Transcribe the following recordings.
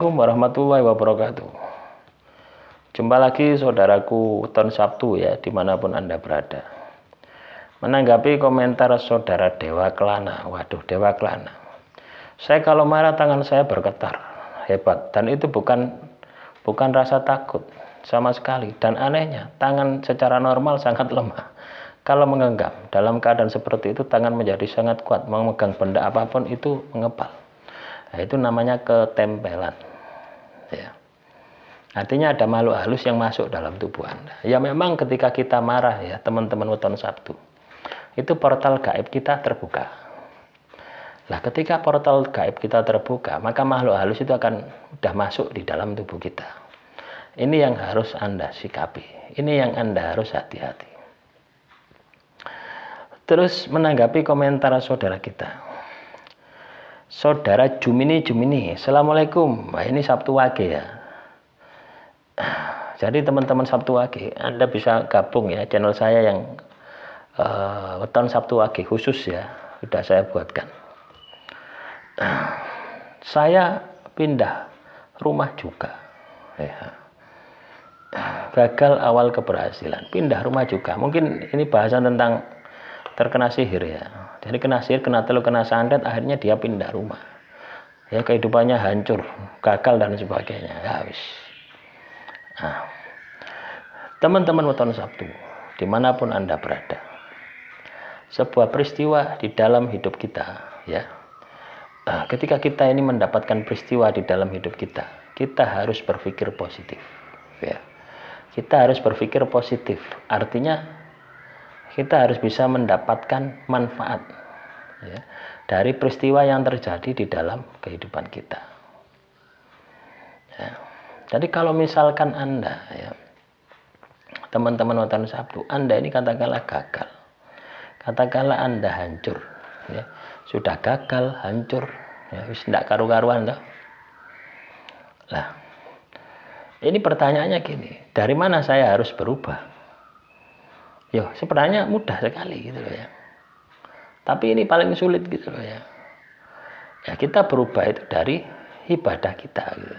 Assalamualaikum warahmatullahi wabarakatuh. Jumpa lagi saudaraku Weton Sabtu ya, dimanapun Anda berada. Menanggapi komentar saudara Dewa Kelana. Waduh, Dewa Kelana. Saya kalau marah tangan saya bergetar. Hebat. Dan itu bukan rasa takut sama sekali. Dan anehnya, tangan secara normal sangat lemah. Kalau menggenggam, dalam keadaan seperti itu tangan menjadi sangat kuat. Memegang benda apapun itu mengepal. Nah, itu namanya ketempelan. Ya. Artinya ada makhluk halus yang masuk dalam tubuh Anda. Ya memang ketika kita marah ya teman-teman Weton Sabtu, itu portal gaib kita terbuka. Nah ketika portal gaib kita terbuka, maka makhluk halus itu akan mudah masuk di dalam tubuh kita. Ini yang harus Anda sikapi. Ini yang Anda harus hati-hati. Terus menanggapi komentar saudara kita. Saudara Jumini, Assalamualaikum. Wah, ini Sabtu Wage ya. Jadi teman-teman Sabtu Wage, Anda bisa gabung ya channel saya yang Weton Sabtu Wage khusus ya, sudah saya buatkan. Saya pindah rumah juga. Ya. Gagal awal keberhasilan, pindah rumah juga. Mungkin ini bahasan tentang terkena sihir ya. Jadi kena sihir, kena teluk, kena santet, akhirnya dia pindah rumah. Ya kehidupannya hancur, gagal dan sebagainya. Ya wis. Nah, teman-teman Weton Sabtu, dimanapun Anda berada, sebuah peristiwa di dalam hidup kita, ya. Ketika kita ini mendapatkan peristiwa di dalam hidup kita harus berpikir positif, ya. Kita harus berpikir positif, artinya kita harus bisa mendapatkan manfaat ya, dari peristiwa yang terjadi di dalam kehidupan kita. Ya. Jadi kalau misalkan Anda, ya, teman-teman Weton Sabtu, Anda ini katakanlah gagal, katakanlah Anda hancur, ya, sudah gagal, hancur, ya, tidak karu-karuan, toh. Lah, ini pertanyaannya gini, dari mana saya harus berubah? Yo, sebenarnya mudah sekali gitu loh ya. Tapi ini paling sulit gitu loh ya. Ya kita berubah itu dari ibadah kita gitu.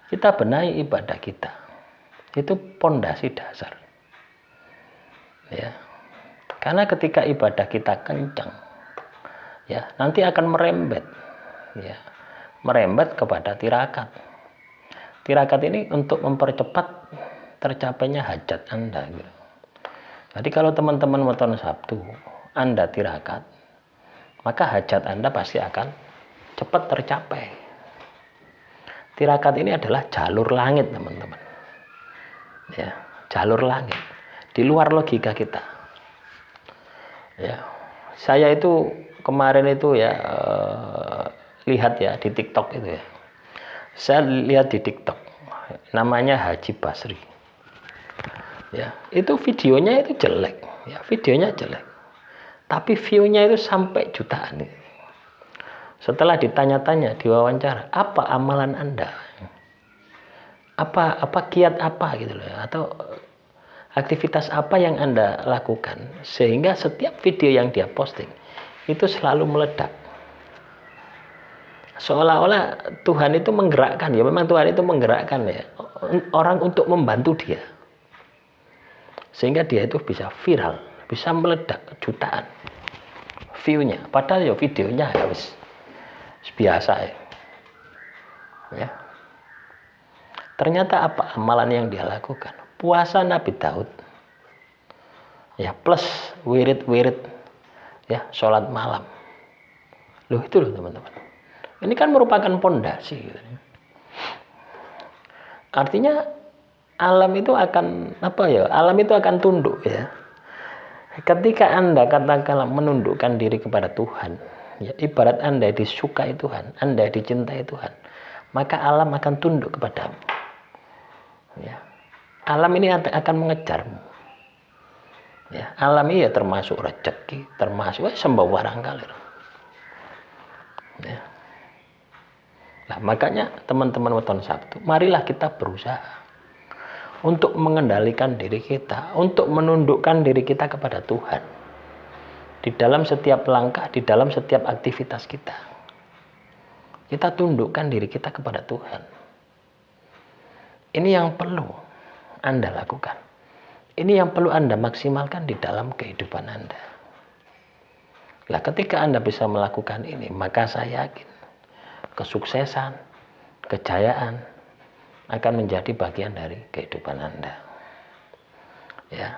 Kita benahi ibadah kita. Itu pondasi dasar. Ya. Karena ketika ibadah kita kencang, ya, nanti akan merembet. Ya. Merembet kepada tirakat. Tirakat ini untuk mempercepat tercapainya hajat Anda gitu. Jadi kalau teman-teman Weton Sabtu, Anda tirakat, maka hajat Anda pasti akan cepat tercapai. Tirakat ini adalah jalur langit, teman-teman. Ya, jalur langit. Di luar logika kita. Ya, saya itu kemarin itu ya lihat ya di TikTok itu ya. Saya lihat di TikTok, namanya Haji Basri. Ya, itu videonya itu jelek, ya, videonya jelek. Tapi view-nya itu sampai jutaan. Setelah ditanya-tanya, diwawancara, apa amalan Anda? Apa kiat apa gitu loh, atau aktivitas apa yang Anda lakukan sehingga setiap video yang dia posting itu selalu meledak. Seolah-olah Tuhan itu menggerakkan, ya memang Tuhan itu menggerakkan ya orang untuk membantu dia. Sehingga dia itu bisa viral, bisa meledak jutaan view-nya. Padahal ya videonya harus biasa ya. Ya. Ternyata apa amalan yang dia lakukan? Puasa Nabi Daud. Ya, plus wirid-wirid ya, sholat malam. Loh itu loh teman-teman. Ini kan merupakan pondasi gitu. Artinya alam itu akan apa ya? Alam itu akan tunduk ya. Ketika Anda katakanlah menundukkan diri kepada Tuhan, ya, ibarat Anda disukai Tuhan, Anda dicintai Tuhan, maka alam akan tunduk kepadamu. Ya. Alam ini akan mengejarmu. Ya, alam ini ya termasuk rezeki, termasuk sembah barangkali. Ya. Nah, makanya teman-teman Weton Sabtu, marilah kita berusaha untuk mengendalikan diri kita, untuk menundukkan diri kita kepada Tuhan. Di dalam setiap langkah, di dalam setiap aktivitas kita. Kita tundukkan diri kita kepada Tuhan. Ini yang perlu Anda lakukan. Ini yang perlu Anda maksimalkan di dalam kehidupan Anda. Nah, ketika Anda bisa melakukan ini, maka saya yakin kesuksesan, kejayaan akan menjadi bagian dari kehidupan Anda. Ya.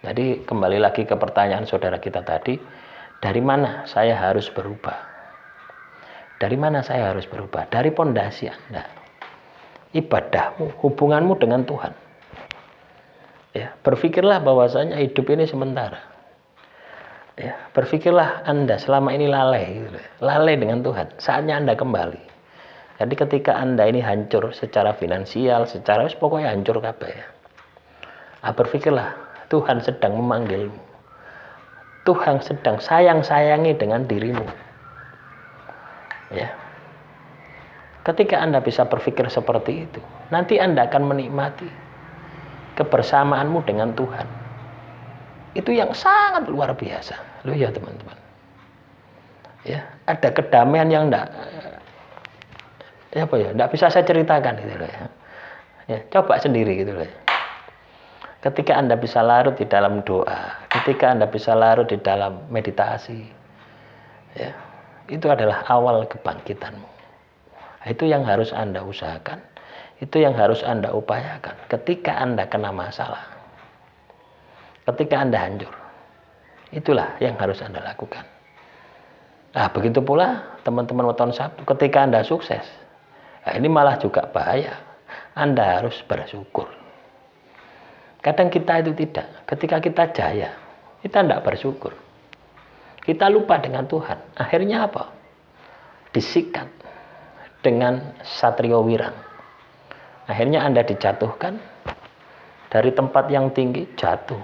Jadi kembali lagi ke pertanyaan saudara kita tadi, dari mana saya harus berubah? Dari mana saya harus berubah? Dari pondasi Anda. Ibadahmu, hubunganmu dengan Tuhan. Ya, berpikirlah bahwasanya hidup ini sementara. Ya, berpikirlah Anda selama ini lalai, gitu. Lalai dengan Tuhan. Saatnya Anda kembali. Jadi ketika Anda ini hancur secara finansial, secara pokoknya hancur kabeh ya. Berpikirlah Tuhan sedang memanggilmu. Tuhan sedang sayang-sayangi dengan dirimu. Ya. Ketika Anda bisa berpikir seperti itu, nanti Anda akan menikmati kebersamaanmu dengan Tuhan. Itu yang sangat luar biasa. Loh ya teman-teman. Ya, ada kedamaian yang enggak bisa saya ceritakan gitu loh ya. Ya, coba sendiri gitu loh ya. Ketika Anda bisa larut di dalam doa, ketika Anda bisa larut di dalam meditasi, ya, itu adalah awal kebangkitanmu. Itu yang harus Anda usahakan, itu yang harus Anda upayakan. Ketika Anda kena masalah, ketika Anda hancur, itulah yang harus Anda lakukan. Nah, begitu pula teman-teman weton Sabtu, ketika Anda sukses, nah, ini malah juga bahaya. Anda harus bersyukur. Kadang kita itu tidak. Ketika kita jaya, kita tidak bersyukur. Kita lupa dengan Tuhan. Akhirnya apa? Disikat dengan satrio wirang. Akhirnya Anda dijatuhkan dari tempat yang tinggi, jatuh.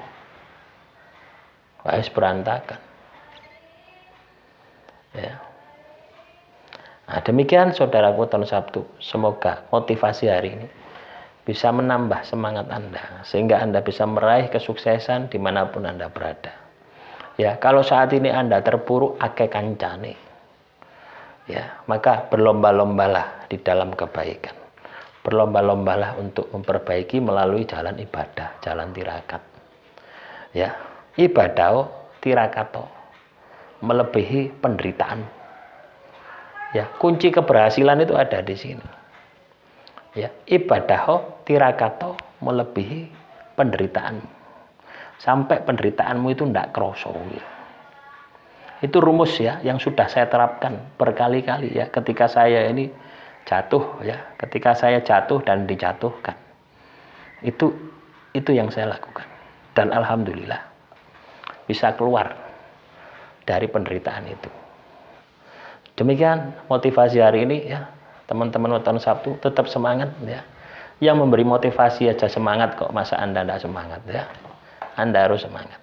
Harus berantakan. Ya. Nah, demikian saudaraku weton Sabtu. Semoga motivasi hari ini bisa menambah semangat Anda, sehingga Anda bisa meraih kesuksesan dimanapun Anda berada. Ya, kalau saat ini Anda terpuruk ake kancane, ya, maka berlomba-lombalah di dalam kebaikan. Berlomba-lombalah untuk memperbaiki melalui jalan ibadah, jalan tirakat. Ya, ibadah tirakato melebihi penderitaan. Ya, kunci keberhasilan itu ada di sini. Ya, ibadah tirakato melebihi penderitaan. Sampai penderitaanmu itu tidak kroso. Ya. Itu rumus ya yang sudah saya terapkan berkali-kali ya ketika saya ini jatuh ya, ketika saya jatuh dan dijatuhkan. Itu yang saya lakukan. Dan alhamdulillah bisa keluar dari penderitaan itu. Demikian motivasi hari ini ya. Teman-teman weton Sabtu tetap semangat ya. Yang memberi motivasi aja semangat kok, masa Anda tidak semangat ya. Anda harus semangat.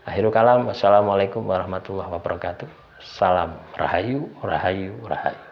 Akhirul kalam, wassalamualaikum warahmatullahi wabarakatuh. Salam rahayu, rahayu, rahayu.